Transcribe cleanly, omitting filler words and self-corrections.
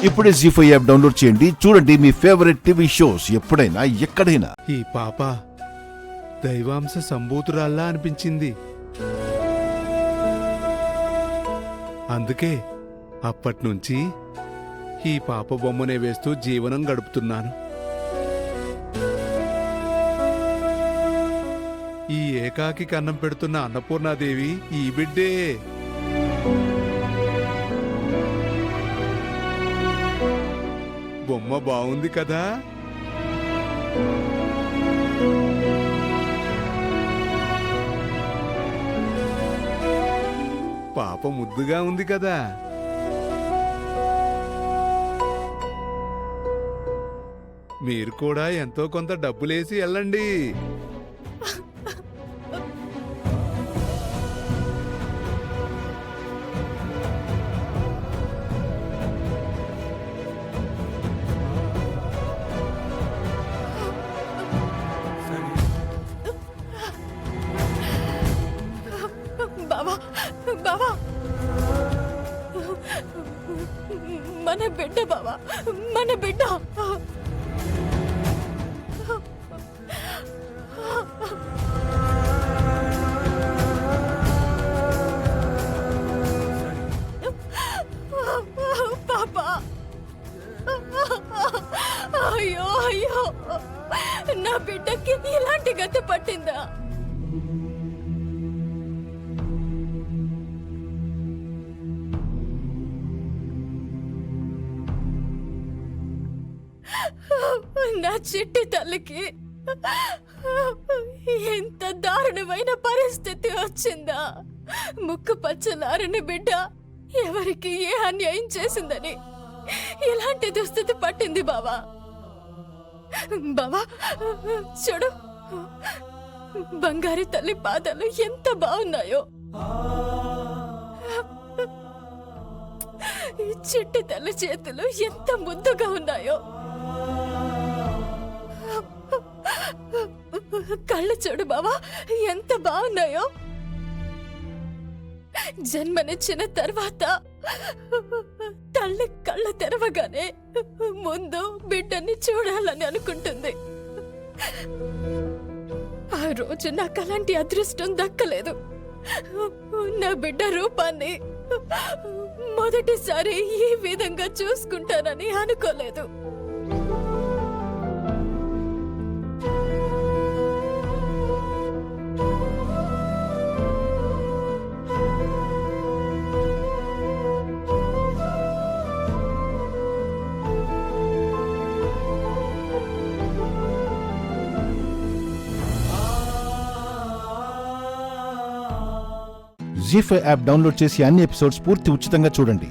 ఇప్పుడే జీ5 app download చేయండి. చూడండి మీ ఫేవరెట్ టీవీ షోస్ ఎప్పుడైనా ఎక్కడైనా. ఈ పాప దైవాంశ సంభూతురాల్లా అనిపించింది. అందుకే అప్పట్నుంచి ఈ పాప బొమ్మనే వేస్తూ జీవనం గడుపుతున్నాను. ఈ ఏకాకి కన్నం పెడుతున్న అన్నపూర్ణాదేవి ఈ బిడ్డే. బొమ్మ బాగుంది కదా. పాప ముద్దుగా ఉంది కదా. మీరు కూడా ఎంతో కొంత డబ్బులేసి వెళ్ళండి. బావా బావా, మన బిడ్డ బావా, మన బిడ్డ. పాపా, అయ్యో అయ్యో, నా బిడ్డకి ఇలాంటి గతి పట్టిందా? నా చిట్టి తల్లికి ఎంత దారుణమైన పరిస్థితి వచ్చిందా? ముక్కు పచ్చలారని బిడ్డ ఎవరికి ఏ అన్యాయం చేసిందని ఇలాంటి దుస్థితి పట్టింది బావా. బావా చూడు, బంగారు తల్లి పాదాలు ఎంత బాగున్నాయో, చిట్టి తల్లి చేతులు ఎంత ముద్దుగా ఉన్నాయో, కళ్ళు చూడు బావా ఎంత బాగున్నాయో. జన్మనిచ్చిన తర్వాత తల్లి కళ్ళు తెరవగానే ముందు బిడ్డని చూడాలని అనుకుంటుంది. ఆ రోజు నాకు అలాంటి అదృష్టం దక్కలేదు. నా బిడ్డ రూపాన్ని మొదటిసారి ఈ విధంగా చూసుకుంటానని అనుకోలేదు. జీ5 యాప్ డౌన్లోడ్ చేసి అన్ని ఎపిసోడ్స్ పూర్తి ఉచితంగా చూడండి.